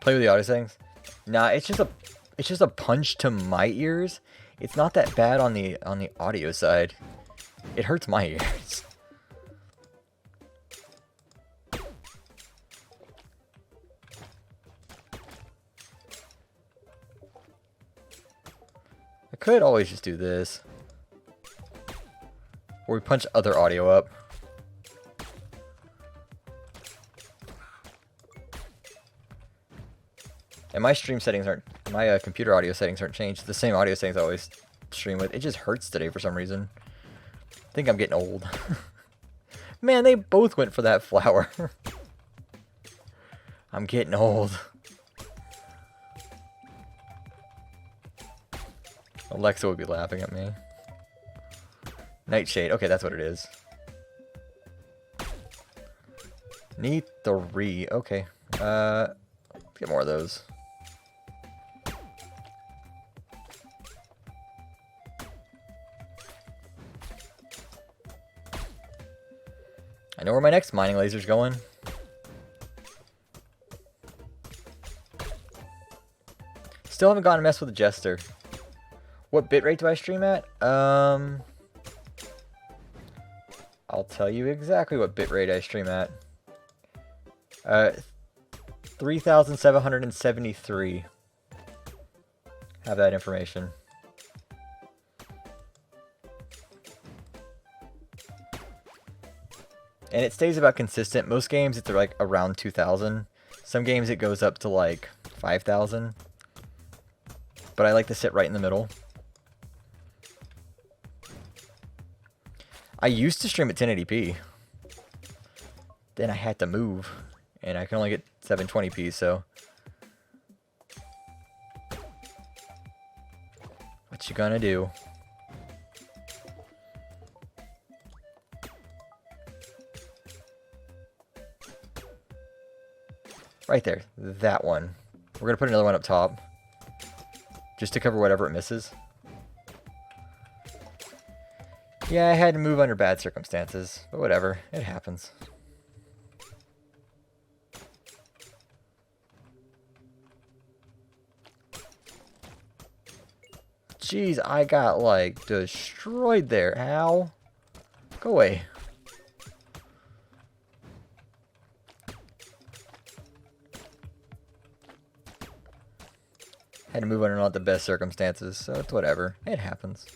Play with the audio settings. Nah, it's just a punch to my ears. It's not that bad on the audio side. It hurts my ears. I could always just do this. Or we punch other audio up. And my stream settings aren't, my computer audio settings aren't changed. The same audio settings I always stream with. It just hurts today for some reason. I think I'm getting old. Man, they both went for that flower. I'm getting old. Alexa would be laughing at me. Nightshade. Okay, that's what it is. Need 3. Okay. Let's get more of those. I know where my next mining laser's going. Still haven't gotten to mess with the Jester. What bitrate do I stream at? I'll tell you exactly what bitrate I stream at. 3,773. Have that information. And it stays about consistent. Most games it's like around 2,000. Some games it goes up to like 5,000. But I like to sit right in the middle. I used to stream at 1080p. Then I had to move. And I can only get 720p, so. What you gonna do? Right there. That one. We're gonna put another one up top. Just to cover whatever it misses. Yeah, I had to move under bad circumstances. But whatever. It happens. Jeez, I got, like, destroyed there. Ow. Go away. Had to move under not the best circumstances, so it's whatever. It happens.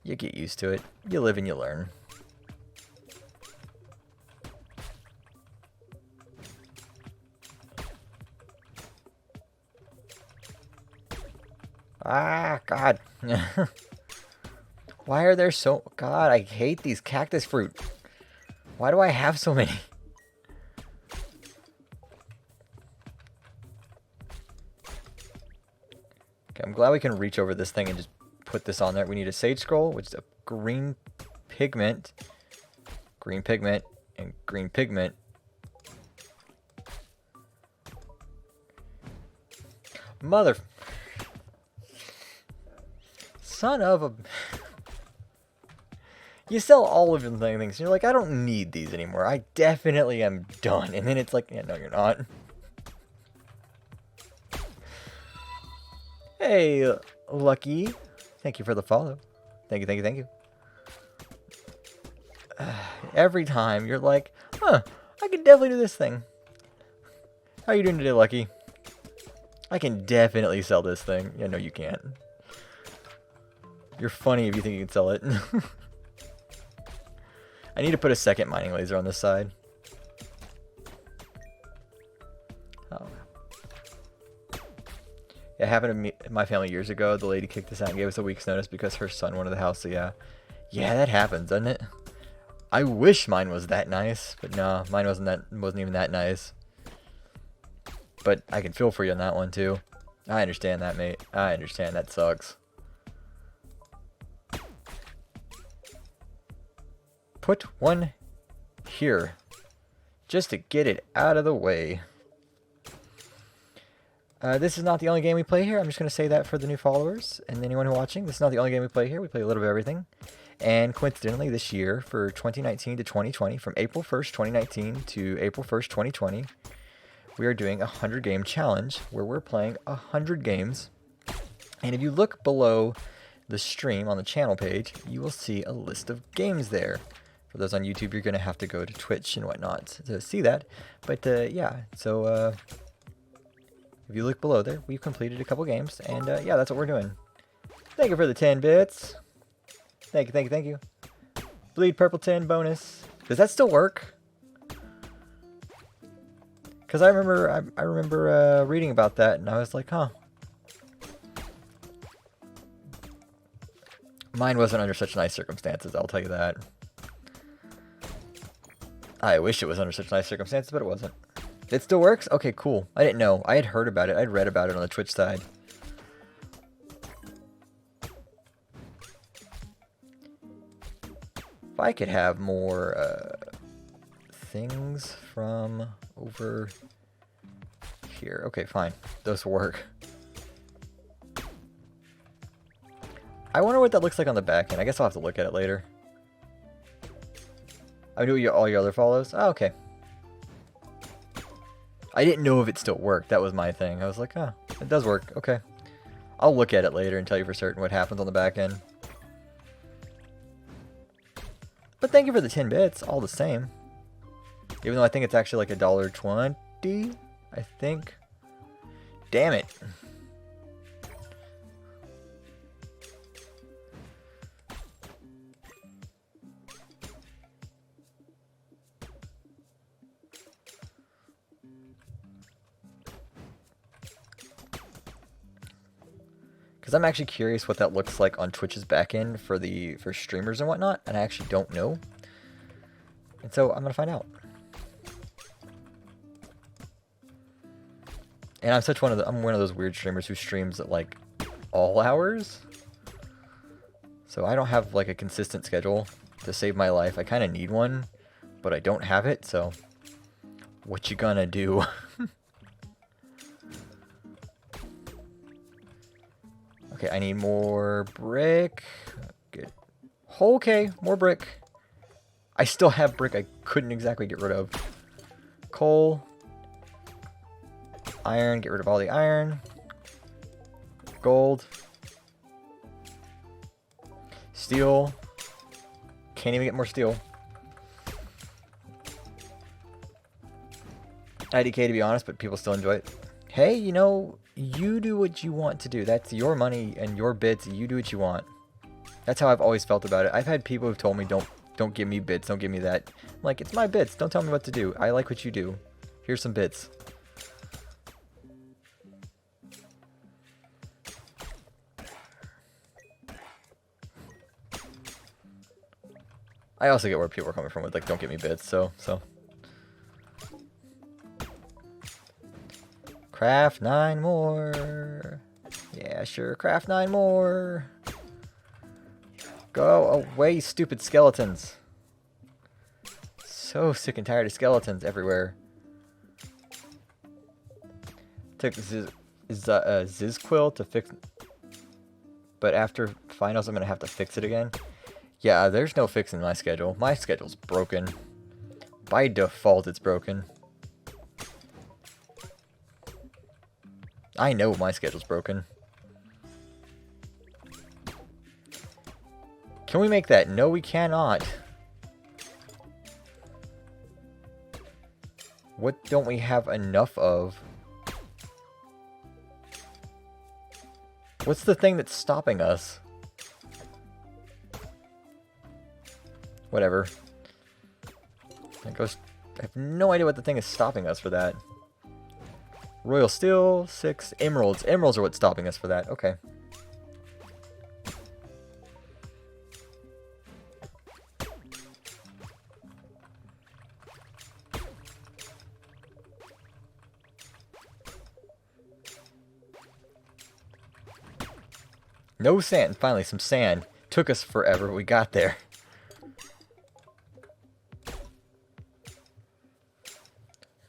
You get used to it. You live and you learn. Ah, God. Why are there so... God, I hate these cactus fruit. Why do I have so many? Okay, I'm glad we can reach over this thing and just put this on there. We need a sage scroll, which is a green pigment, and green pigment. Mother... Son of a... You sell all of them things, and you're like, I don't need these anymore. I definitely am done. And then it's like, yeah, no, you're not. Hey, Lucky. Thank you for the follow. Thank you, thank you, thank you. Every time, you're like, huh, I can definitely do this thing. How you doing today, Lucky? I can definitely sell this thing. Yeah, no, you can't. You're funny if you think you can sell it. I need to put a second mining laser on this side. Oh. It happened to me, my family years ago. The lady kicked us out and gave us a week's notice because her son wanted the house. So yeah. Yeah, that happens, doesn't it? I wish mine was that nice, but no, mine wasn't even that nice. But I can feel for you on that one too. I understand that, mate. I understand that sucks. Put one here, just to get it out of the way. This is not the only game we play here. I'm just going to say that for the new followers and anyone who's watching. This is not the only game we play here. We play a little bit of everything. And coincidentally, this year, for 2019 to 2020, from April 1st, 2019 to April 1st, 2020, we are doing a 100 game challenge where we're playing 100 games. And if you look below the stream on the channel page, you will see a list of games there. For those on YouTube, you're going to have to go to Twitch and whatnot to see that. But yeah, so if you look below there, we've completed a couple games. And yeah, that's what we're doing. Thank you for the 10 bits. Thank you, thank you, thank you. Bleed Purple 10 bonus. Does that still work? Because I remember reading about that, and I was like, huh. Mine wasn't under such nice circumstances, I'll tell you that. I wish it was under such nice circumstances, but it wasn't. It still works? Okay, cool. I didn't know. I had heard about it. I'd read about it on the Twitch side. If I could have more things from over here. Okay, fine. Those work. I wonder what that looks like on the back end. I guess I'll have to look at it later. I do all your other follows? Oh, okay. I didn't know if it still worked. That was my thing. I was like, oh, it does work. Okay. I'll look at it later and tell you for certain what happens on the back end. But thank you for the 10 bits, all the same. Even though I think it's actually like $1.20, I think. Damn it. Because I'm actually curious what that looks like on Twitch's backend for streamers and whatnot, and I actually don't know. And so I'm gonna find out. And I'm one of those weird streamers who streams at like all hours. So I don't have like a consistent schedule to save my life. I kind of need one, but I don't have it. So what you gonna do? Okay, I need more brick. Good. Okay, more brick. I still have brick I couldn't exactly get rid of. Coal. Iron, get rid of all the iron. Gold. Steel. Can't even get more steel. IDK to be honest, but people still enjoy it. Hey, you know, you do what you want to do. That's your money and your bits. You do what you want. That's how I've always felt about it. I've had people who've told me, don't give me bits, don't give me that. I'm like, it's my bits. Don't tell me what to do. I like what you do. Here's some bits. I also get where people are coming from with like, don't give me bits. So. Craft 9 more. Yeah, sure. Craft 9 more. Go away, stupid skeletons. So sick and tired of skeletons everywhere. Took Zizquill to fix, but after finals I'm gonna have to fix it again. Yeah, there's no fixing my schedule. My schedule's broken. By default, it's broken. I know my schedule's broken. Can we make that? No, we cannot. What don't we have enough of? What's the thing that's stopping us? Whatever. That goes. I have no idea what the thing is stopping us for that. Royal Steel, 6 emeralds. Emeralds are what's stopping us for that. Okay. No sand. Finally, some sand. Took us forever, but we got there.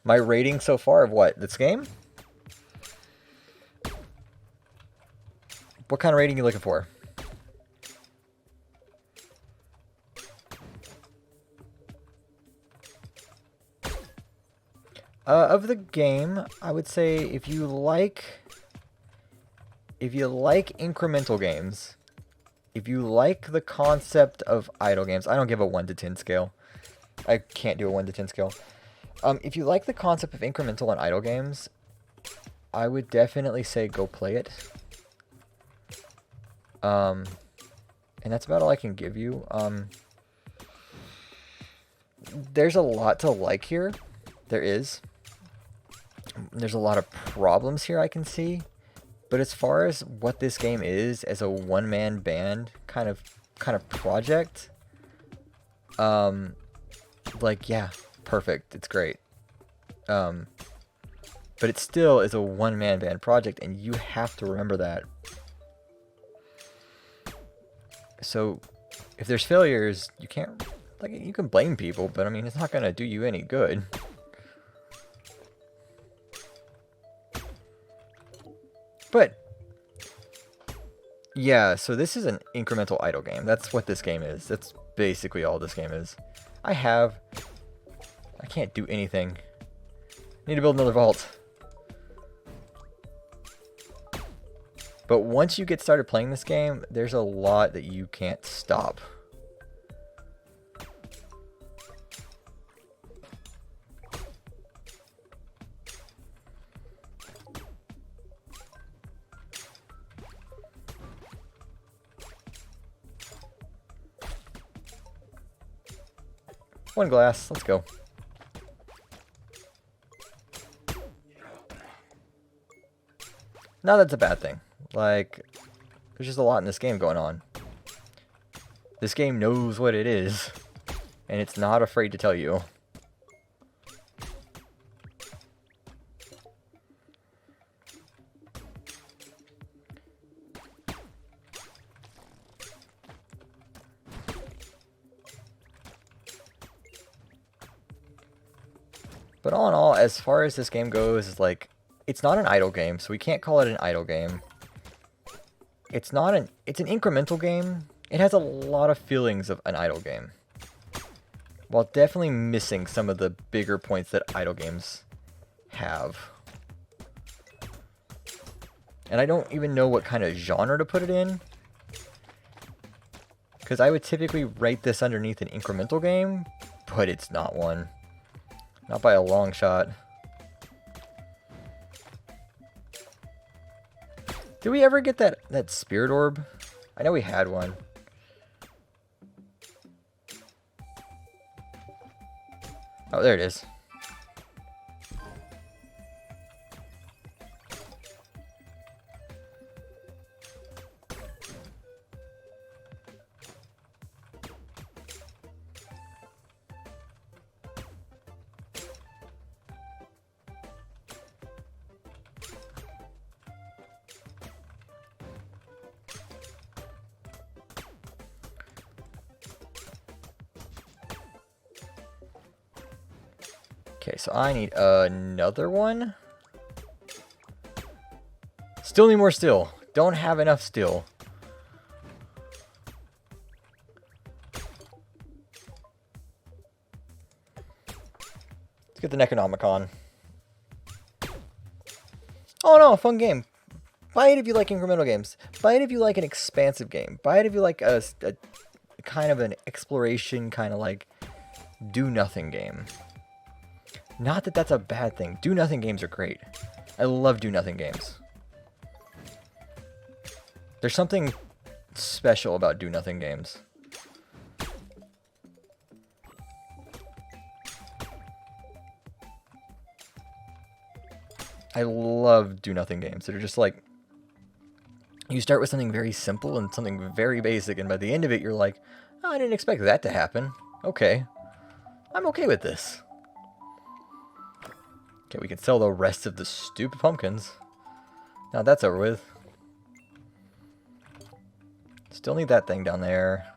My rating so far of what? This game? What kind of rating are you looking for? Of the game, I would say if you like incremental games, if you like the concept of idle games, I don't give a 1 to 10 scale. I can't do a 1 to 10 scale. If you like the concept of incremental and idle games, I would definitely say go play it. And that's about all I can give you. There's a lot to like here. There is. There's a lot of problems here I can see. But as far as what this game is as a one-man band kind of project, like, yeah, perfect. It's great. But it still is a one-man band project, and you have to remember that. So if there's failures, you can't, like, you can blame people, but I mean, it's not going to do you any good. But yeah, so this is an incremental idle game. That's what this game is. That's basically all this game is. I can't do anything. Need to build another vault. But once you get started playing this game, there's a lot that you can't stop. One glass, let's go. Now that's a bad thing. Like, there's just a lot in this game going on. This game knows what it is, and it's not afraid to tell you. But all in all, as far as this game goes, is like, it's not an idle game, so we can't call it an idle game. It's an incremental game. It has a lot of feelings of an idle game, while definitely missing some of the bigger points that idle games have. And I don't even know what kind of genre to put it in, because I would typically rate this underneath an incremental game, but it's not one. Not by a long shot. Did we ever get that spirit orb? I know we had one. Oh, there it is. Okay, so I need another one. Still need more steel. Don't have enough steel. Let's get the Necronomicon. Oh no, fun game. Buy it if you like incremental games. Buy it if you like an expansive game. Buy it if you like a kind of an exploration, kind of like do-nothing game. Not that that's a bad thing. Do-nothing games are great. I love do-nothing games. There's something special about do-nothing games. I love do-nothing games that are just like, you start with something very simple and something very basic, and by the end of it you're like, oh, I didn't expect that to happen. Okay. I'm okay with this. Okay, we can sell the rest of the stupid pumpkins. Now that's over with. Still need that thing down there.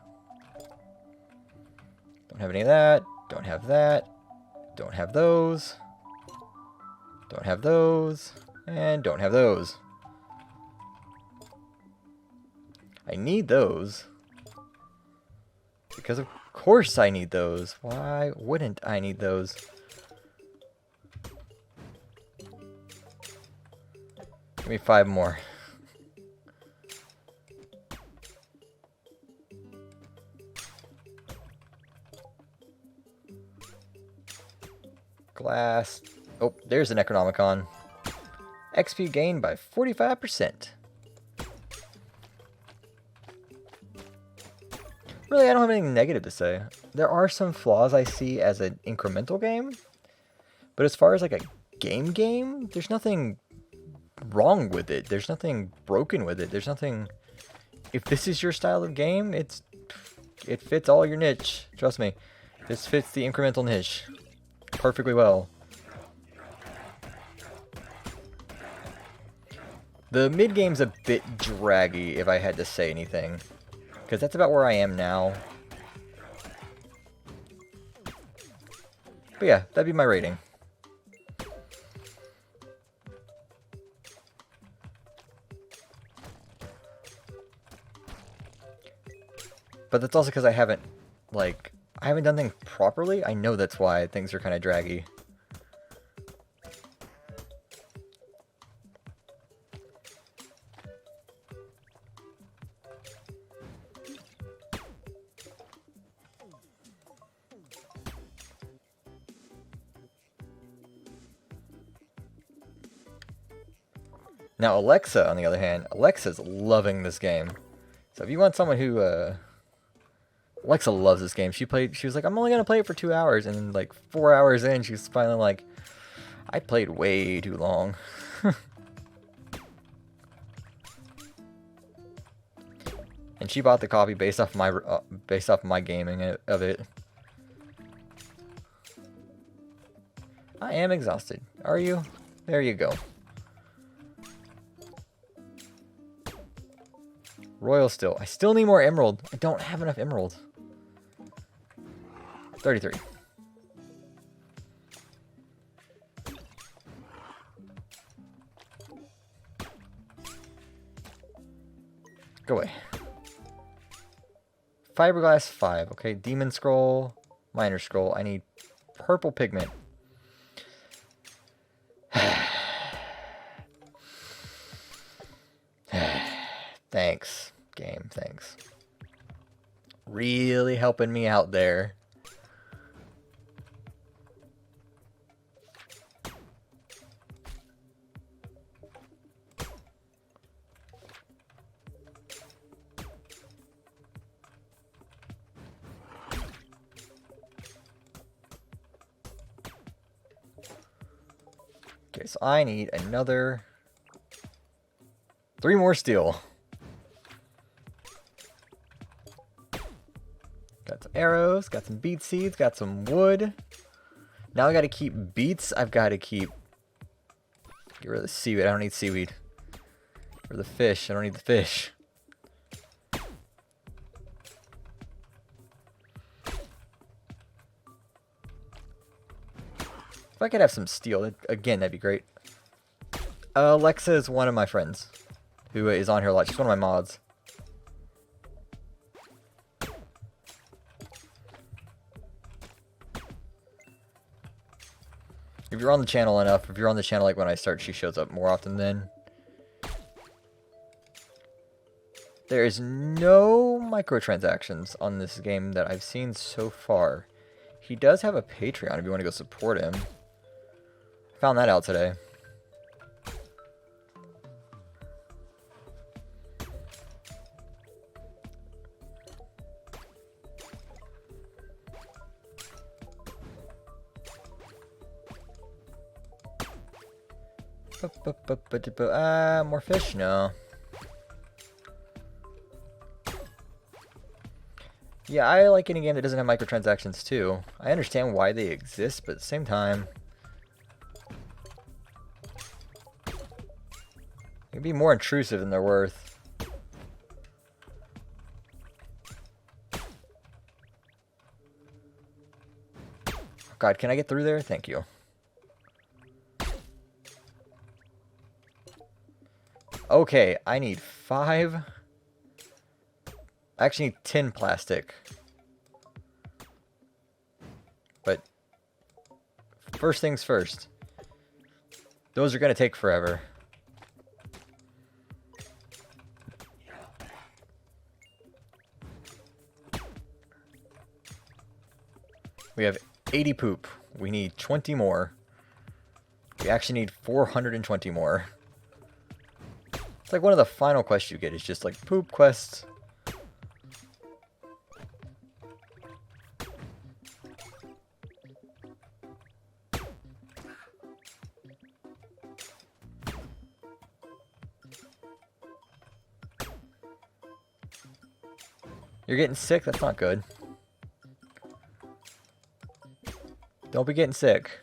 Don't have any of that. Don't have that. Don't have those. Don't have those. And don't have those. I need those. Because of course I need those. Why wouldn't I need those? Give me 5 more. Glass. Oh, there's the Necronomicon. XP gained by 45%. Really, I don't have anything negative to say. There are some flaws I see as an incremental game, but as far as like a game, there's nothing wrong with it. There's nothing broken with it. There's nothing... If this is your style of game, it fits all your niche. Trust me. This fits the incremental niche perfectly well. The mid-game's a bit draggy, if I had to say anything. Because that's about where I am now. But yeah, that'd be my rating. But that's also because I haven't done things properly. I know that's why things are kind of draggy. Now Alexa, on the other hand, Alexa's loving this game. So if you want someone who, Alexa loves this game. She was like, I'm only going to play it for 2 hours. And then like 4 hours in, she's finally like, I played way too long. And she bought the copy based off my gaming of it. I am exhausted. Are you? There you go. Royal still. I still need more emerald. I don't have enough emerald. 33. Go away. Fiberglass 5. Okay, demon scroll, miner scroll. I need purple pigment. Thanks, game. Thanks. Really helping me out there. Okay, so I need another 3 more steel. Got some arrows, got some beet seeds, got some wood. Now I gotta keep beets. I've gotta get rid of the seaweed. I don't need seaweed. Or the fish. I don't need the fish. If I could have some steel, again, that'd be great. Alexa is one of my friends who is on here a lot. She's one of my mods. If you're on the channel enough, if you're on the channel like when I start, she shows up more often than. There is no microtransactions on this game that I've seen so far. He does have a Patreon if you want to go support him. Found that out today. More fish? No. Yeah, I like any game that doesn't have microtransactions too. I understand why they exist, but at the same time, they can be more intrusive than they're worth. God, can I get through there? Thank you. Okay, I need 5. I actually need 10 plastic. But first things first. Those are going to take forever. We have 80 poop. We need 20 more. We actually need 420 more. It's like one of the final quests you get is just like poop quests. You're getting sick? That's not good. Don't be getting sick.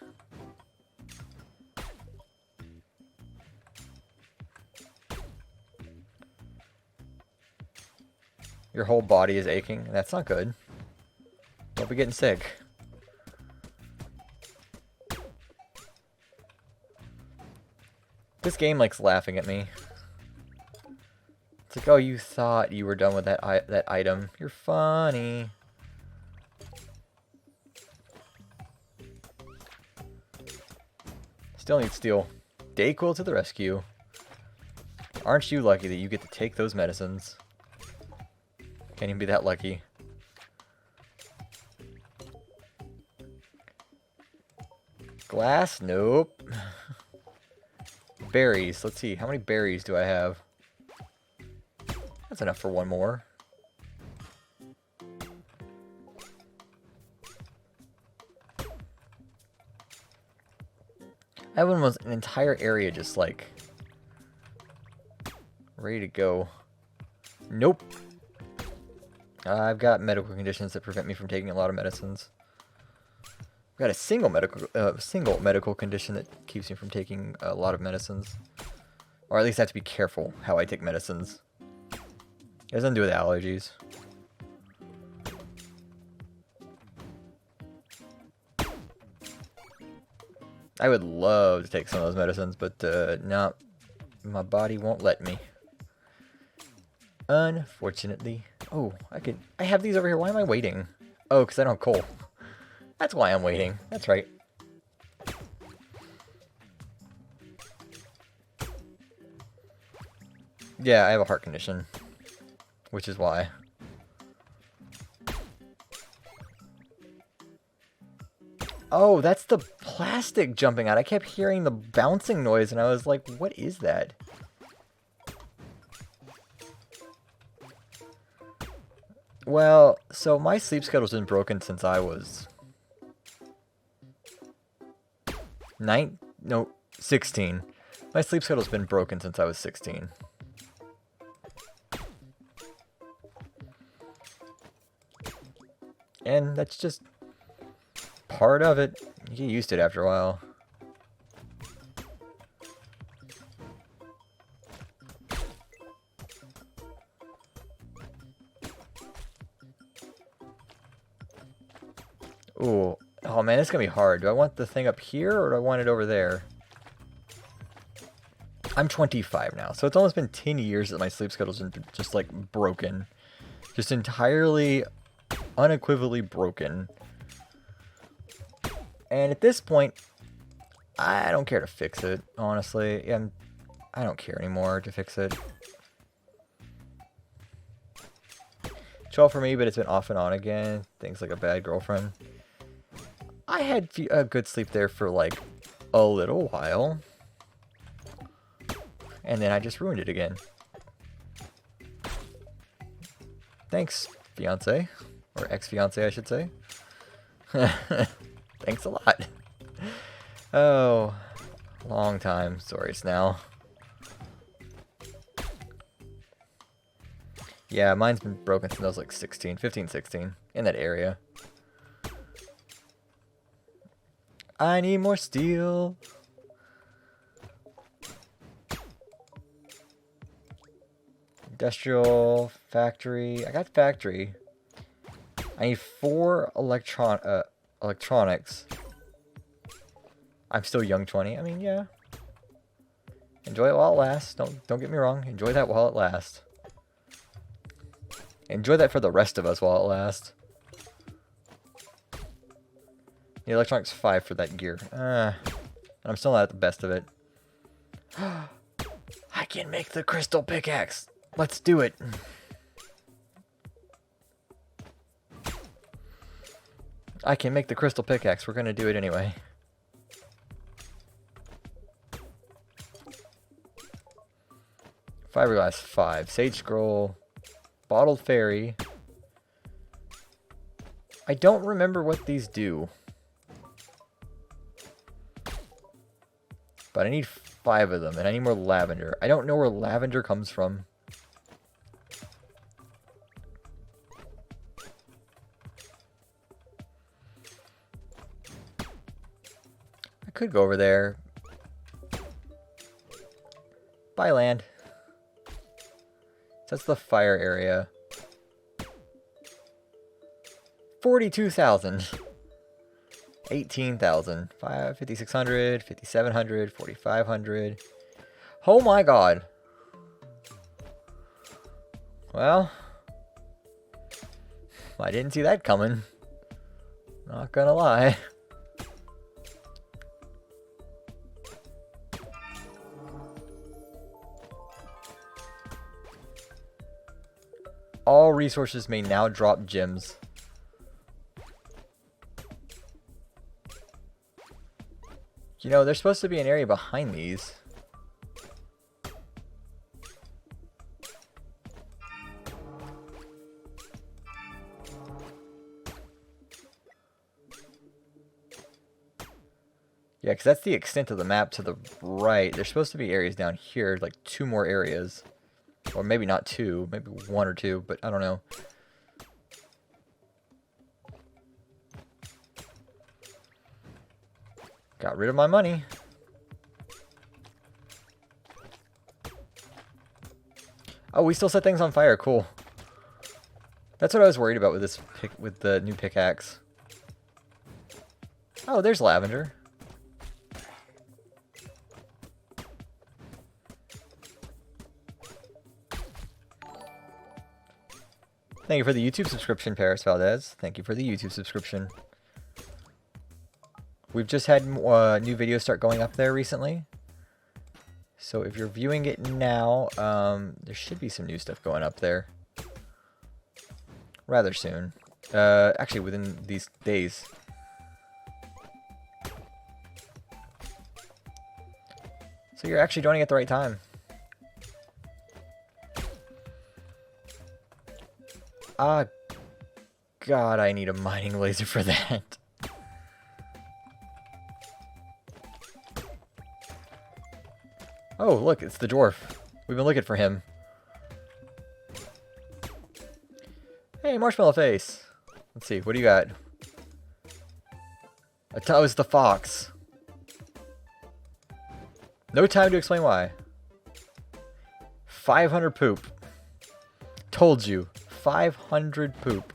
Your whole body is aching. That's not good. Don't be getting sick. This game likes laughing at me. It's like, oh, you thought you were done with that item. You're funny. Still need steel. Dayquil to the rescue. Aren't you lucky that you get to take those medicines? Can't even be that lucky. Glass? Nope. Berries. Let's see. How many berries do I have? That's enough for one more. That one was an entire area just like ready to go. Nope. I've got medical conditions that prevent me from taking a lot of medicines. I've got a single medical condition that keeps me from taking a lot of medicines. Or at least I have to be careful how I take medicines. It has nothing to do with allergies. I would love to take some of those medicines, but no, my body won't let me. Unfortunately. Oh, I have these over here. Why am I waiting? Oh, because I don't have coal. That's why I'm waiting. That's right. Yeah, I have a heart condition. Which is why. Oh, that's the plastic jumping out. I kept hearing the bouncing noise and I was like, what is that? Well, so my sleep schedule's been broken since I was 16. My sleep schedule's been broken since I was 16. And that's just part of it. You get used to it after a while. Ooh. Oh man, this is gonna be hard. Do I want the thing up here or do I want it over there? I'm 25 now, so it's almost been 10 years that my sleep schedule's been just like broken. Just entirely, unequivocally broken. And at this point, I don't care to fix it, honestly. I don't care anymore to fix it. 12 for me, but it's been off and on again. Things like a bad girlfriend. I had a good sleep there for like a little while. And then I just ruined it again. Thanks, fiance. Or ex-fiance, I should say. Thanks a lot. Oh, long time stories now. Yeah, mine's been broken since I was like 16, 15, 16, in that area. I need more steel. Industrial, factory. I got factory. I need 4 electronics. I'm still young 20. I mean, yeah. Enjoy it while it lasts. Don't get me wrong. Enjoy that while it lasts. Enjoy that for the rest of us while it lasts. The electronics 5 for that gear. I'm still not at the best of it. I can make the crystal pickaxe. Let's do it. I can make the crystal pickaxe. We're gonna do it anyway. Fiberglass 5. Sage scroll. Bottled fairy. I don't remember what these do. But I need 5 of them, and I need more lavender. I don't know where lavender comes from. I could go over there. Buy land. So that's the fire area. 42,000. 18,000. 5,600, 5,700, 4,500. Oh my god. Well, I didn't see that coming. Not gonna lie. All resources may now drop gems. You know, there's supposed to be an area behind these. Yeah, because that's the extent of the map to the right. There's supposed to be areas down here, like 2 more areas. Or maybe not 2, maybe 1 or 2, but I don't know. Got rid of my money. Oh, we still set things on fire. Cool. That's what I was worried about with this with the new pickaxe. Oh, there's lavender. Thank you for the YouTube subscription, Paris Valdez. Thank you for the YouTube subscription. We've just had new videos start going up there recently. So if you're viewing it now, there should be some new stuff going up there. Rather soon. Actually, within these days. So you're actually joining at the right time. Ah, God, I need a mining laser for that. Oh, look, it's the dwarf. We've been looking for him. Hey, Marshmallow Face. Let's see, what do you got? Oh, it's the fox. No time to explain why. 500 poop. Told you. 500 poop.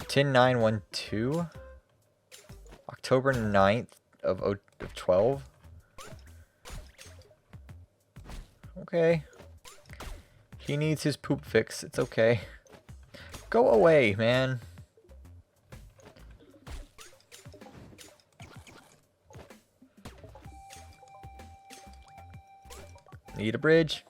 Tin 912. October 9th of 12. Okay. He needs his poop fix. It's okay. Go away, man. Need a bridge.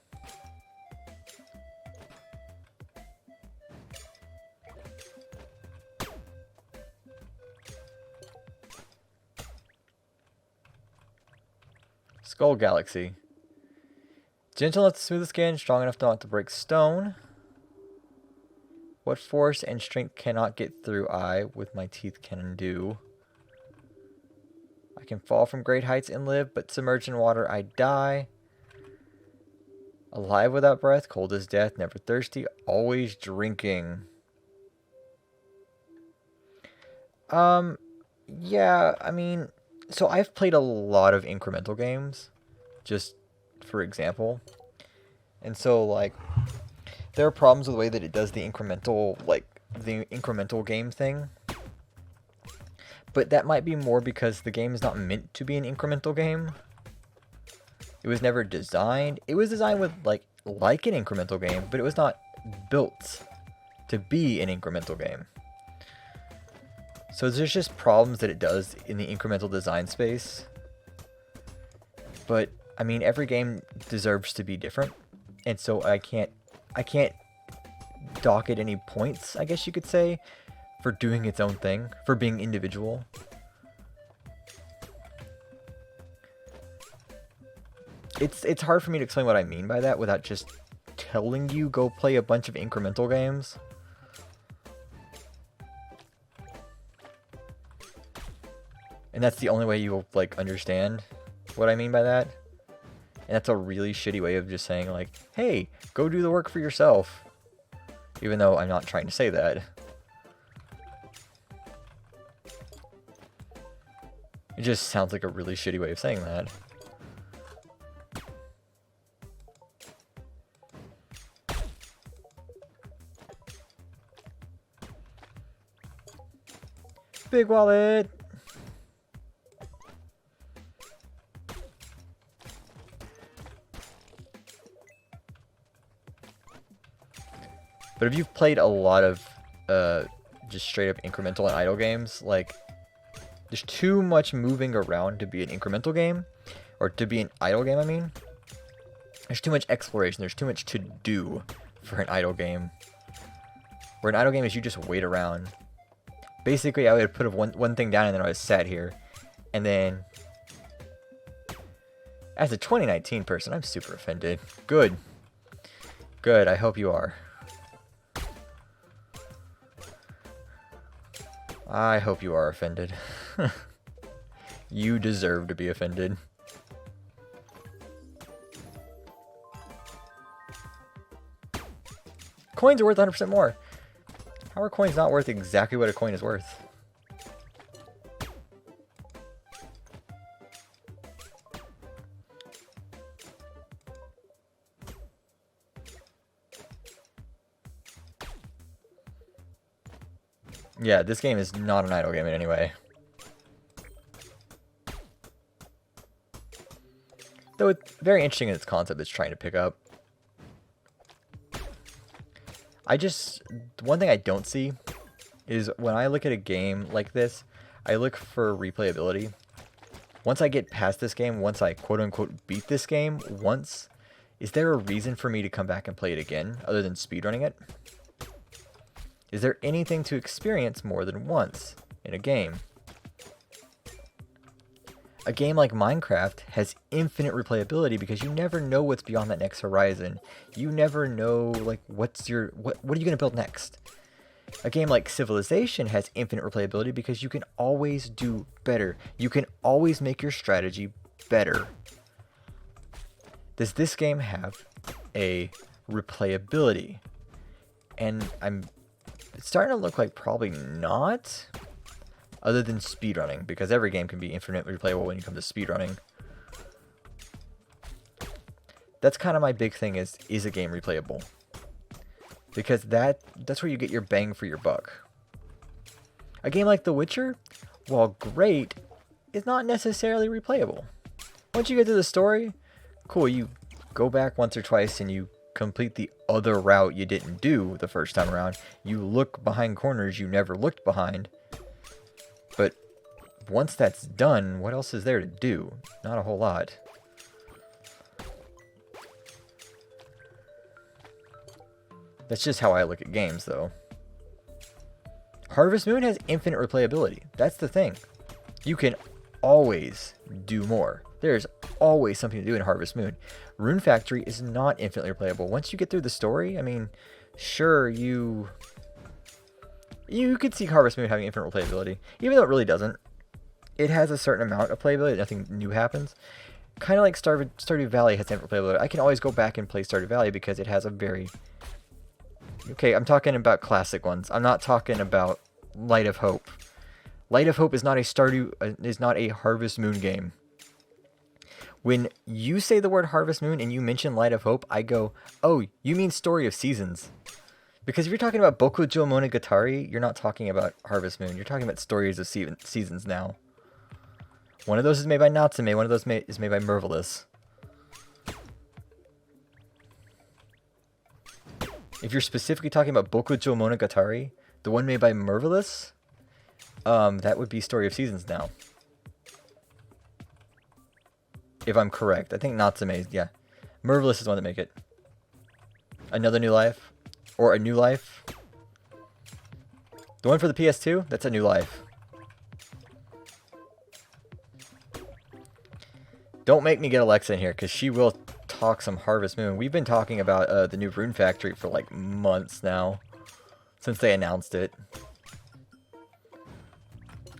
Skull Galaxy. Gentle enough to smooth the skin, strong enough not to break stone. What force and strength cannot get through I with my teeth can do. I can fall from great heights and live, but submerged in water I die. Alive without breath, cold as death, never thirsty, always drinking. Yeah, I mean, so I've played a lot of incremental games, just for example. And so, like, there are problems with the way that it does the incremental, like, the incremental game thing. But that might be more because the game is not meant to be an incremental game. It was never designed. It was designed with like an incremental game, but it was not built to be an incremental game. So there's just problems that it does in the incremental design space. But I mean, every game deserves to be different, and so I can't dock it any points, I guess you could say, for doing its own thing, for being individual. It's hard for me to explain what I mean by that without just telling you go play a bunch of incremental games. And that's the only way you'll like understand what I mean by that. And that's a really shitty way of just saying like, hey, go do the work for yourself. Even though I'm not trying to say that. It just sounds like a really shitty way of saying that. Big wallet! But if you've played a lot of just straight up incremental and idle games, like, there's too much moving around to be an incremental game, or to be an idle game, I mean. There's too much exploration, there's too much to do for an idle game. Where an idle game is you just wait around. Basically, I would put one thing down and then I was sat here. And then, as a 2019 person, I'm super offended. Good. Good, I hope you are. I hope you are offended. You deserve to be offended. Coins are worth 100% more. How are coins not worth exactly what a coin is worth? Yeah, this game is not an idle game in any way. Though it's very interesting in its concept it's trying to pick up. One thing I don't see is when I look at a game like this, I look for replayability. Once I get past this game, once I quote-unquote beat this game once, is there a reason for me to come back and play it again, other than speedrunning it? Is there anything to experience more than once in a game? A game like Minecraft has infinite replayability because you never know what's beyond that next horizon. You never know, like, what are you going to build next? A game like Civilization has infinite replayability because you can always do better. You can always make your strategy better. Does this game have a replayability? And it's starting to look like probably not. Other than speedrunning, because every game can be infinitely replayable when you come to speedrunning. That's kind of my big thing is a game replayable? Because that's where you get your bang for your buck. A game like The Witcher, while great, is not necessarily replayable. Once you get to the story, cool, you go back once or twice and you complete the other route you didn't do the first time around. You look behind corners you never looked behind. But once that's done, what else is there to do? Not a whole lot. That's just how I look at games, though. Harvest Moon has infinite replayability. That's the thing. You can always do more. There's always something to do in Harvest Moon. Rune Factory is not infinitely replayable. Once you get through the story, I mean, sure, you could see Harvest Moon having infinite replayability, even though it really doesn't. It has a certain amount of playability, nothing new happens. Kind of like Stardew Valley has infinite replayability. I can always go back and play Stardew Valley because it has a very... Okay, I'm talking about classic ones. I'm not talking about Light of Hope. Light of Hope is not a Harvest Moon game. When you say the word Harvest Moon and you mention Light of Hope, I go, oh, you mean Story of Seasons. Because if you're talking about Bokujo Monogatari, you're not talking about Harvest Moon. You're talking about Stories of Seasons now. One of those is made by Natsume. One of those is made by Mervelous. If you're specifically talking about Bokujo Monogatari, the one made by Mervelous, That would be Story of Seasons now. If I'm correct. I think Natsume, yeah. Mervelous is the one that make it. Another New Life. Or A New Life. The one for the PS2? That's A New Life. Don't make me get Alexa in here, because she will talk some Harvest Moon. We've been talking about the new Rune Factory for like months now. Since they announced it.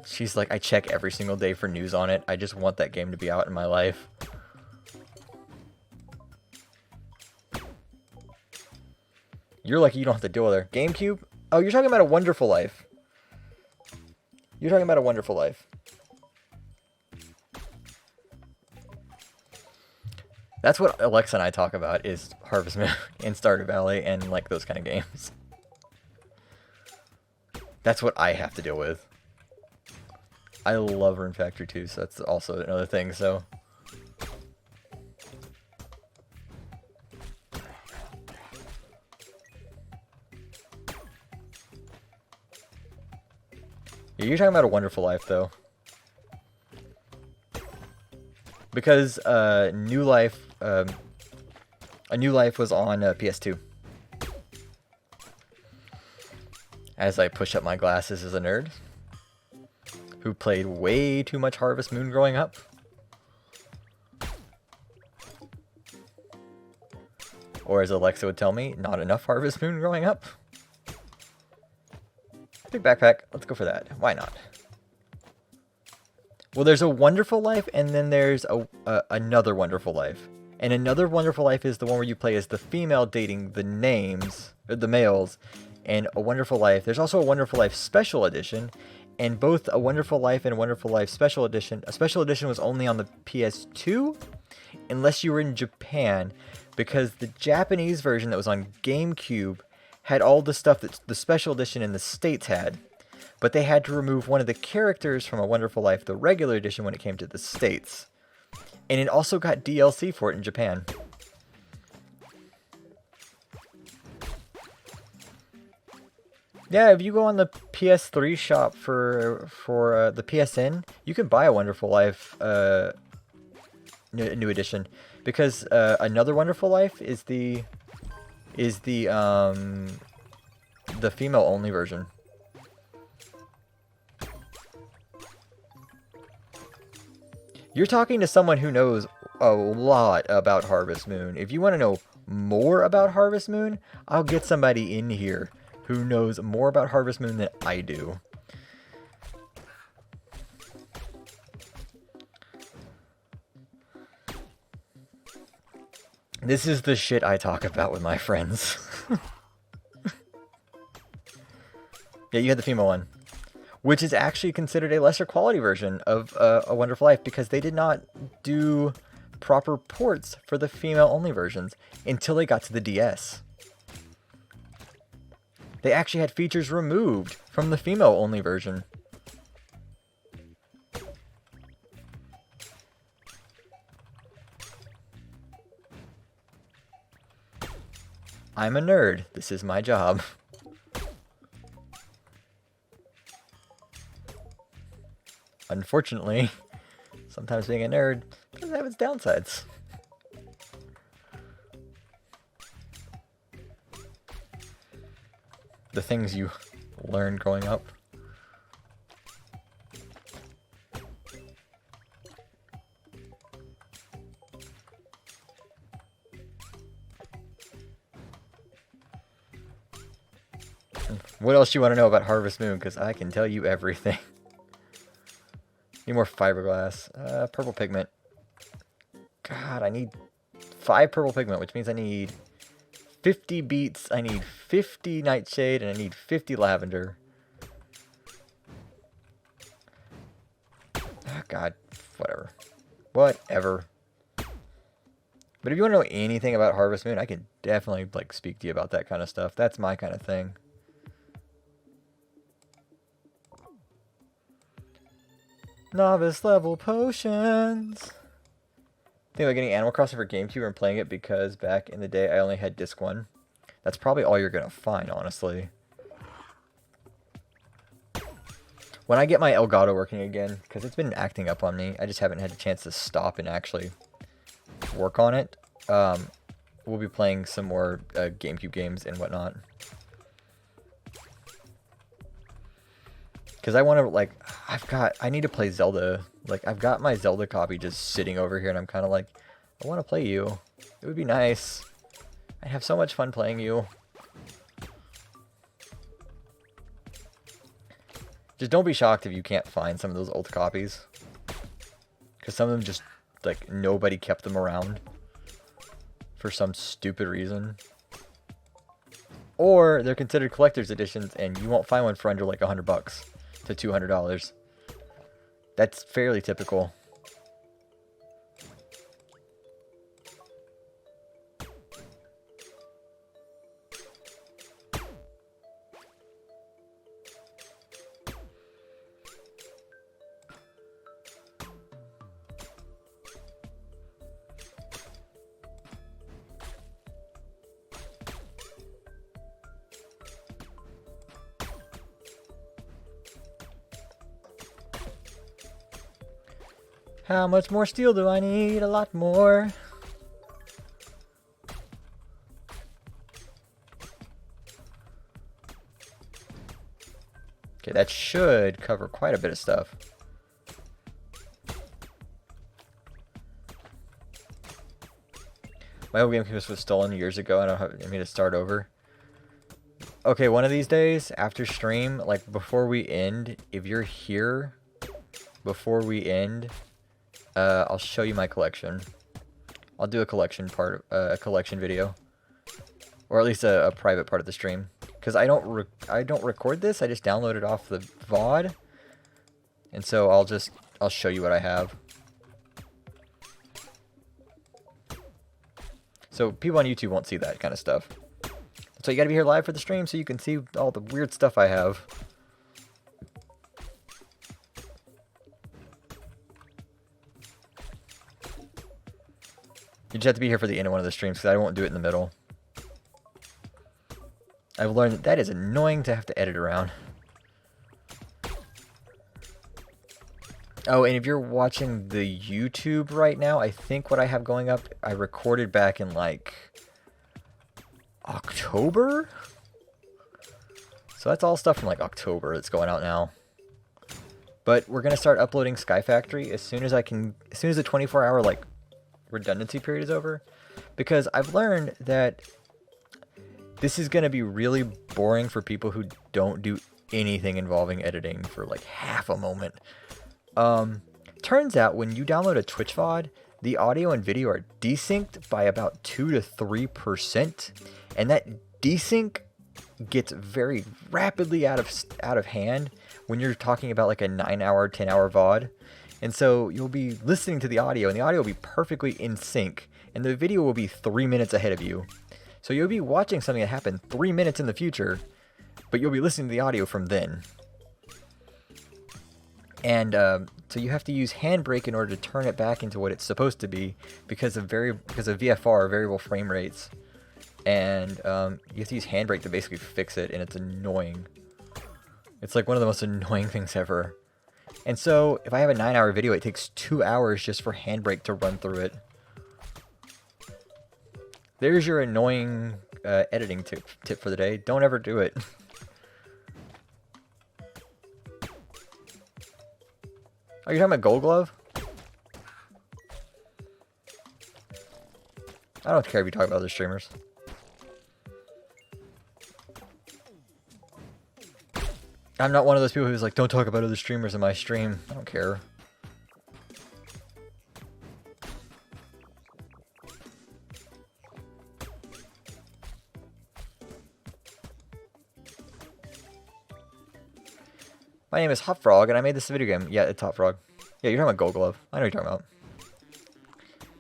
She's like, I check every single day for news on it. I just want that game to be out in my life. You're lucky you don't have to deal with her. GameCube? Oh, you're talking about A Wonderful Life. You're talking about A Wonderful Life. That's what Alexa and I talk about, is Harvest Moon and Stardew Valley and like those kind of games. That's what I have to deal with. I love Rune Factory 2, so that's also another thing, so... Yeah, you're talking about A Wonderful Life, though. Because New Life, A New Life was on PS2. As I push up my glasses as a nerd. Who played way too much Harvest Moon growing up. Or as Alexa would tell me, not enough Harvest Moon growing up. Big backpack, let's go for that. Why not? Well, there's A Wonderful Life, and then there's Another Wonderful Life. And Another Wonderful Life is the one where you play as the female dating the males. And A Wonderful Life, there's also A Wonderful Life Special Edition. And both A Wonderful Life and A Wonderful Life Special Edition. A Special Edition was only on the PS2, unless you were in Japan, because the Japanese version that was on GameCube had all the stuff that the Special Edition in the States had. But they had to remove one of the characters from A Wonderful Life, the regular edition, when it came to the States. And it also got DLC for it in Japan. Yeah, if you go on the PS3 shop for the PSN, you can buy A Wonderful Life new edition, because Another Wonderful Life is the female only version. You're talking to someone who knows a lot about Harvest Moon. If you want to know more about Harvest Moon, I'll get somebody in here who knows more about Harvest Moon than I do. This is the shit I talk about with my friends. Yeah, you had the female one. Which is actually considered a lesser quality version of A Wonderful Life, because they did not do proper ports for the female-only versions until they got to the DS. They actually had features removed from the female-only version. I'm a nerd. This is my job. Unfortunately, sometimes being a nerd does have its downsides. The things you learn growing up. What else do you want to know about Harvest Moon? Because I can tell you everything. Need more fiberglass. Purple pigment. God, I need 5 purple pigment, which means I need 50 beets, I need 50 nightshade, and I need 50 lavender. Oh, God, whatever. Whatever. But if you want to know anything about Harvest Moon, I can definitely like speak to you about that kind of stuff. That's my kind of thing. Novice level potions. Think about getting Animal Crossing for GameCube and playing it because back in the day I only had disc 1. That's probably all you're gonna find, honestly. When I get my Elgato working again, because it's been acting up on me, I just haven't had a chance to stop and actually work on it. We'll be playing some more GameCube games and whatnot. Because I want to, like, I need to play Zelda. Like, I've got my Zelda copy just sitting over here, and I'm kind of like, I want to play you. It would be nice. I'd have so much fun playing you. Just don't be shocked if you can't find some of those old copies. Because some of them just, like, nobody kept them around. For some stupid reason. Or they're considered collector's editions, and you won't find one for under, like, $100 to $200. That's fairly typical. How much more steel do I need? A lot more. Okay, that should cover quite a bit of stuff. My old GameCube was stolen years ago, and I mean to start over. Okay, one of these days, after stream, like before we end, if you're here before we end, I'll show you my collection. I'll do a collection part, a collection video, or at least a private part of the stream. Because I don't record this. I just download it off the VOD, and so I'll show you what I have. So people on YouTube won't see that kind of stuff. So you got to be here live for the stream so you can see all the weird stuff I have. You just have to be here for the end of one of the streams because I won't do it in the middle. I've learned that is annoying to have to edit around. Oh, and if you're watching the YouTube right now, I think what I have going up, I recorded back in like October? So that's all stuff from like October that's going out now. But we're going to start uploading Sky Factory as soon as I can, as soon as the 24-hour like redundancy period is over. Because I've learned that this is going to be really boring for people who don't do anything involving editing for like half a moment. Turns out when you download a Twitch VOD, the audio and video are desynced by about 2 to 3%, and that desync gets very rapidly out of hand when you're talking about like a 9-hour, 10-hour VOD. And so you'll be listening to the audio, and the audio will be perfectly in sync, and the video will be 3 minutes ahead of you. So you'll be watching something that happened 3 minutes in the future, but you'll be listening to the audio from then. And so you have to use Handbrake in order to turn it back into what it's supposed to be because of VFR, variable frame rates. And you have to use Handbrake to basically fix it, and it's annoying. It's like one of the most annoying things ever. And so if I have a 9-hour video, it takes 2 hours just for Handbrake to run through it. There's your annoying editing tip for the day. Don't ever do it. Are you talking about Gold Glove? I don't care if you talk about other streamers. I'm not one of those people who's like, don't talk about other streamers in my stream. I don't care. My name is Hot Frog, and I made this video game. Yeah, it's Hot Frog. Yeah, you're talking about Gold Glove. I know what you're talking about.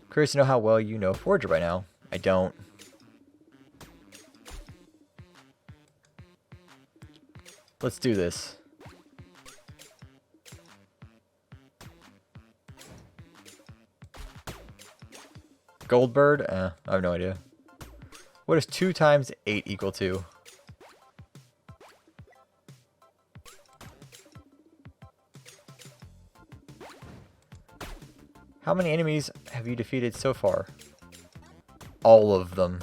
Curious to know how well you know Forager by now. I don't. Let's do this. Goldbird? I have no idea. What is 2 times 8 equal to? How many enemies have you defeated so far? All of them.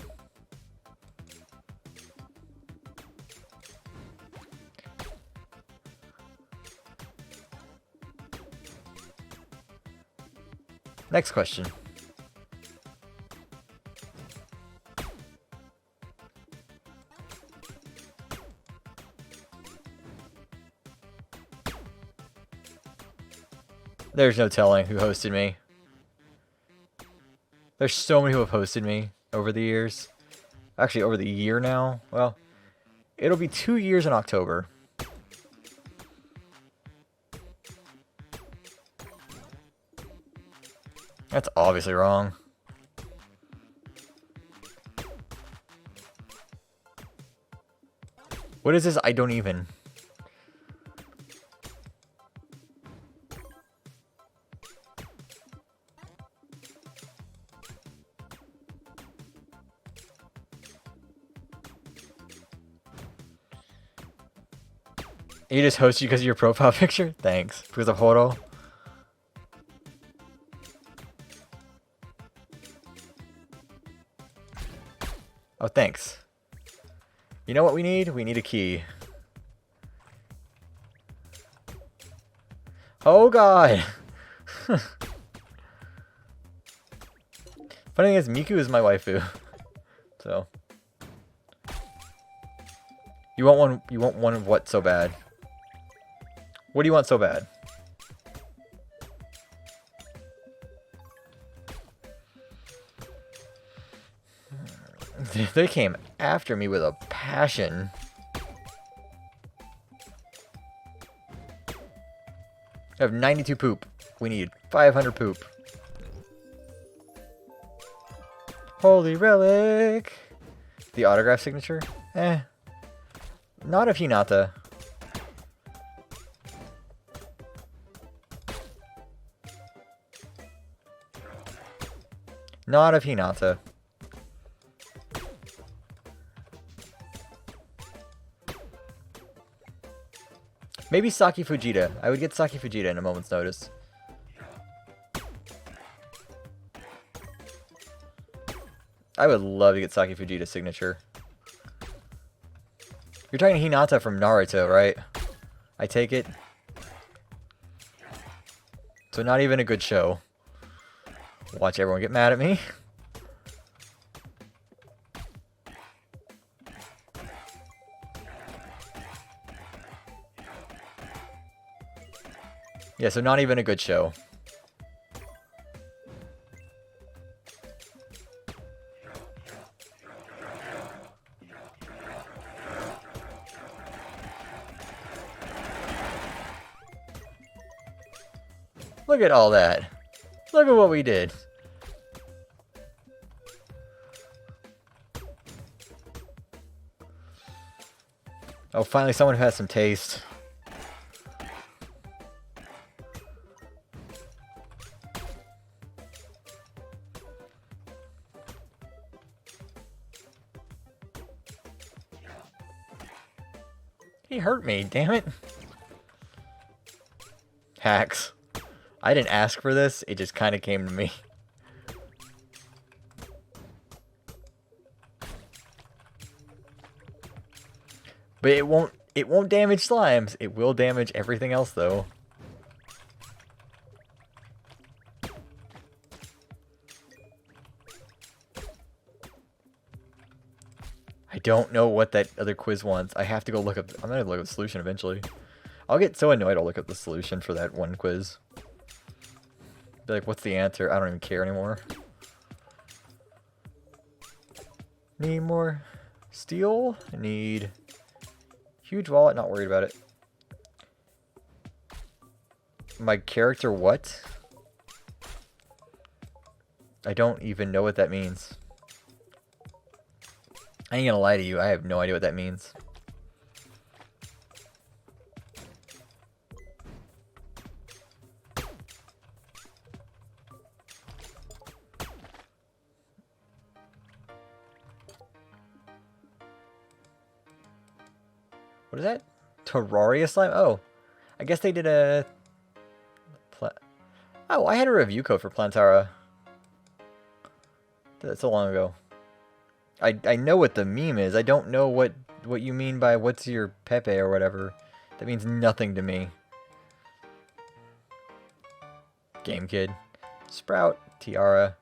Next question. There's no telling who hosted me. There's so many who have hosted me over the years. Actually, over the year now. Well, it'll be 2 years in October. That's obviously wrong. What is this? I don't even. You just host you because of your profile picture? Thanks. Because of Horo. Oh, thanks. You know what we need? We need a key. Oh, God. Funny thing is, Miku is my waifu. So. You want one of what so bad? What do you want so bad? They came after me with a passion. I have 92 poop. We need 500 poop. Holy relic. The autograph signature? Eh. Not of Hinata. Not of Hinata. Maybe Saki Fujita. I would get Saki Fujita in a moment's notice. I would love to get Saki Fujita's signature. You're talking to Hinata from Naruto, right? I take it. So not even a good show. Watch everyone get mad at me. Yeah, so not even a good show. Look at all that. Look at what we did. Oh, finally someone who has some taste. He hurt me, damn it. Hacks. I didn't ask for this, it just kind of came to me. But it won't damage slimes. It will damage everything else though. I don't know what that other quiz wants. I have to go look up. I'm gonna look up the solution eventually. I'll get so annoyed I'll look up the solution for that one quiz. Be like, what's the answer? I don't even care anymore. Need more steel. I need huge wallet. Not worried about it. My character what? I don't even know what that means. I ain't gonna lie to you. I have no idea what that means. What is that? Terraria slime? Oh. I guess they did a... Oh, Oh, I had a review code for Plantera. That's so long ago. I know what the meme is. I don't know what you mean by what's your Pepe or whatever. That means nothing to me. Game Kid. Sprout. Tiara.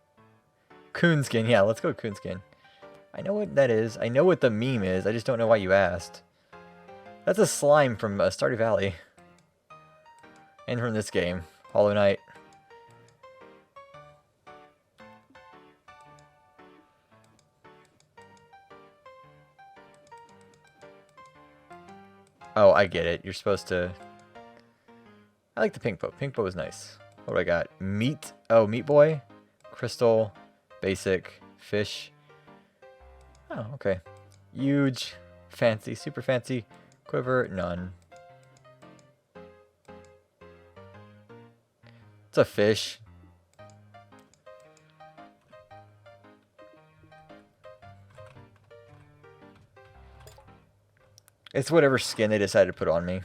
Coonskin. Yeah, let's go Coonskin. I know what that is. I know what the meme is. I just don't know why you asked. That's a slime from Stardew Valley. And from this game. Hollow Knight. Oh, I get it. You're supposed to... I like the pink bow. Pink bow is nice. What do I got? Meat. Oh, Meat Boy. Crystal. Basic. Fish. Oh, okay. Huge. Fancy. Super fancy. Quiver. None. It's a fish. It's whatever skin they decided to put on me.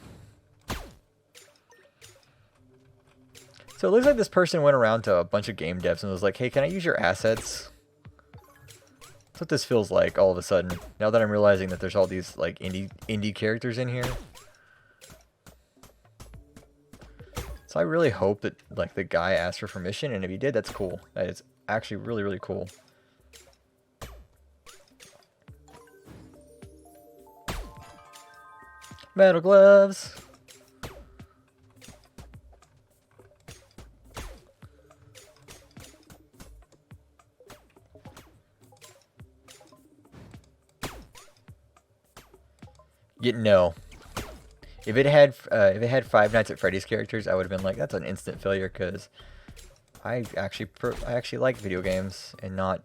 So it looks like this person went around to a bunch of game devs and was like, hey, can I use your assets? That's what this feels like all of a sudden. Now that I'm realizing that there's all these like indie characters in here. So I really hope that like the guy asked for permission, and if he did, that's cool. That is actually really, really cool. Metal gloves. No. If it had Five Nights at Freddy's characters, I would have been like, that's an instant failure, because I actually like video games and not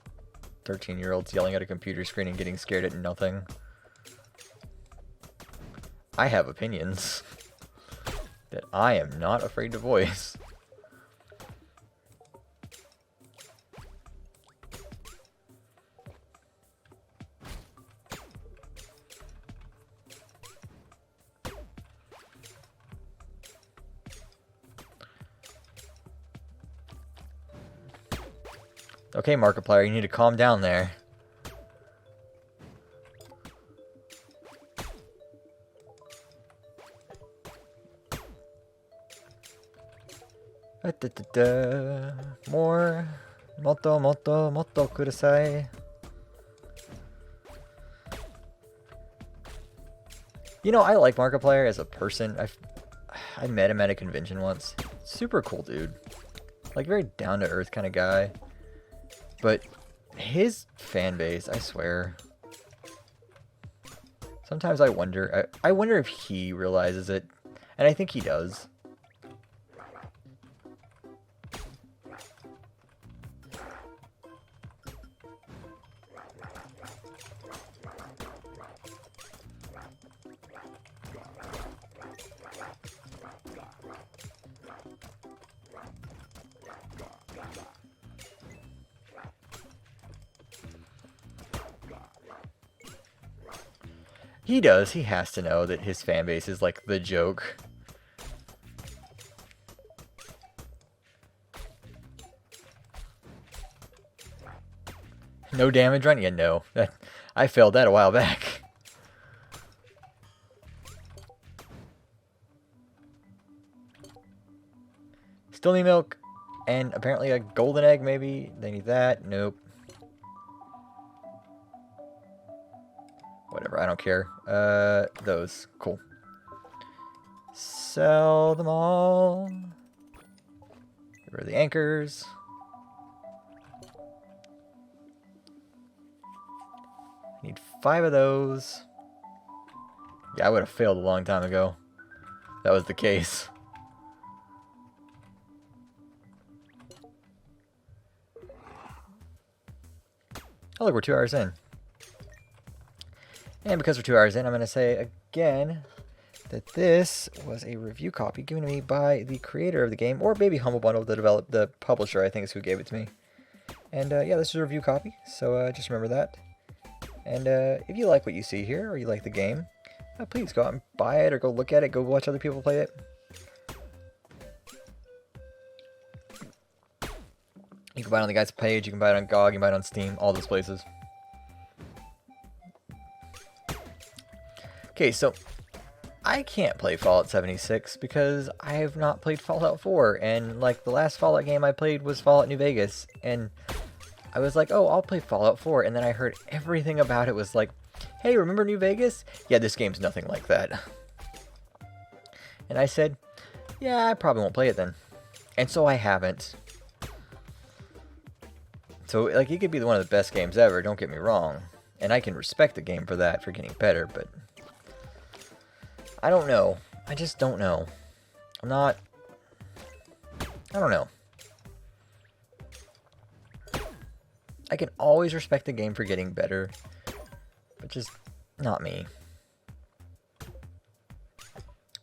13-year-olds yelling at a computer screen and getting scared at nothing. I have opinions that I am not afraid to voice. Okay, Markiplier, you need to calm down there. More. Motto, motto, motto kudasai. You know, I like Markiplier as a person. I met him at a convention once. Super cool dude. Like, very down-to-earth kind of guy. But his fan base, I swear. Sometimes I wonder. I wonder if he realizes it. And I think he does. He does. He has to know that his fan base is like the joke. No damage run? Yeah, no. I failed that a while back. Still need milk. And apparently a golden egg, maybe. They need that. Nope. Whatever, I don't care. Those. Cool. Sell them all. Get rid of the anchors. Need 5 of those. Yeah, I would have failed a long time ago. That was the case. Oh, look, we're 2 hours in. And because we're 2 hours in, I'm going to say again that this was a review copy given to me by the creator of the game, or maybe Humble Bundle, the publisher, I think is who gave it to me. And yeah, this is a review copy, so just remember that. And if you like what you see here, or you like the game, please go out and buy it, or go look at it, go watch other people play it. You can buy it on the guy's page, you can buy it on GOG, you can buy it on Steam, all those places. Okay, so I can't play Fallout 76 because I have not played Fallout 4, and like the last Fallout game I played was Fallout New Vegas, and I was like, oh, I'll play Fallout 4, and then I heard everything about it was like, hey, remember New Vegas? Yeah, this game's nothing like that. And I said, yeah, I probably won't play it then. And so I haven't. So, like, it could be one of the best games ever, don't get me wrong. And I can respect the game for that, for getting better, but I don't know. I just don't know. I don't know. I can always respect the game for getting better, but just not me.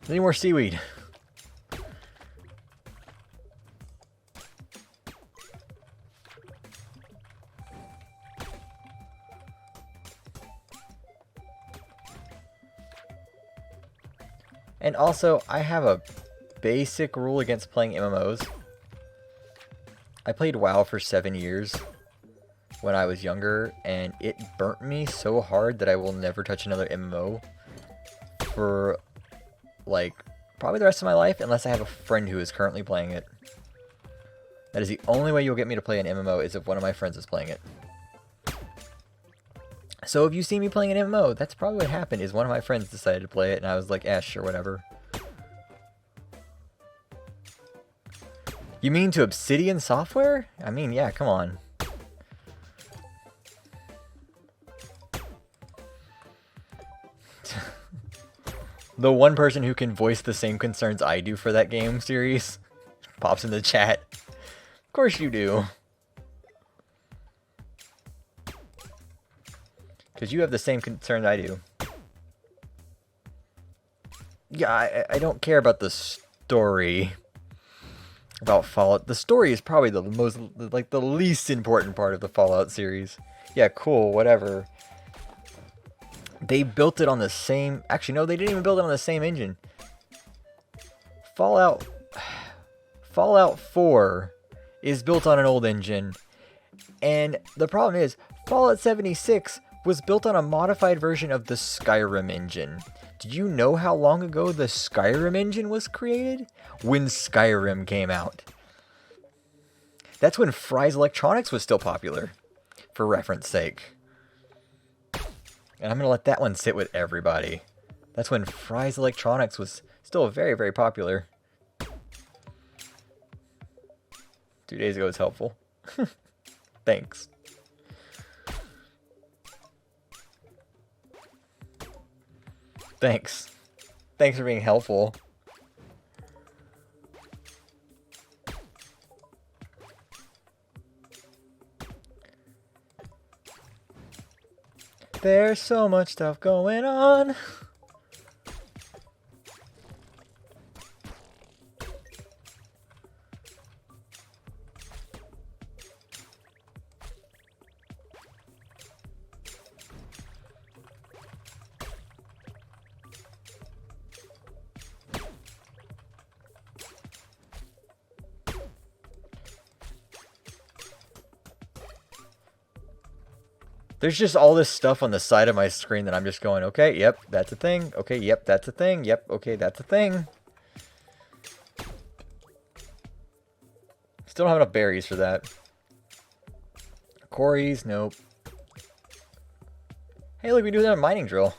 Any more seaweed? And also, I have a basic rule against playing MMOs. I played WoW for 7 years when I was younger, and it burnt me so hard that I will never touch another MMO for, like, probably the rest of my life, unless I have a friend who is currently playing it. That is the only way you'll get me to play an MMO, is if one of my friends is playing it. So if you see me playing an MMO, that's probably what happened, is one of my friends decided to play it, and I was like, sure, whatever. You mean to Obsidian Software? I mean, yeah, come on. The one person who can voice the same concerns I do for that game series pops in the chat. Of course you do. Because you have the same concern I do. Yeah, I don't care about the story about Fallout. The story is probably the most, like, the least important part of the Fallout series. Yeah, cool, whatever. They built it on the same... Actually, no, they didn't even build it on the same engine. Fallout 4 is built on an old engine. And the problem is, Fallout 76 was built on a modified version of the Skyrim engine. Did you know how long ago the Skyrim engine was created? When Skyrim came out. That's when Fry's Electronics was still popular, for reference sake. And I'm going to let that one sit with everybody. That's when Fry's Electronics was still very, very popular. 2 days ago is helpful. Thanks. Thanks. Thanks for being helpful. There's so much stuff going on. There's just all this stuff on the side of my screen that I'm just going, okay, yep, that's a thing. Okay, yep, that's a thing. Yep, okay, that's a thing. Still don't have enough berries for that. Quarries, nope. Hey, look, we do that mining drill.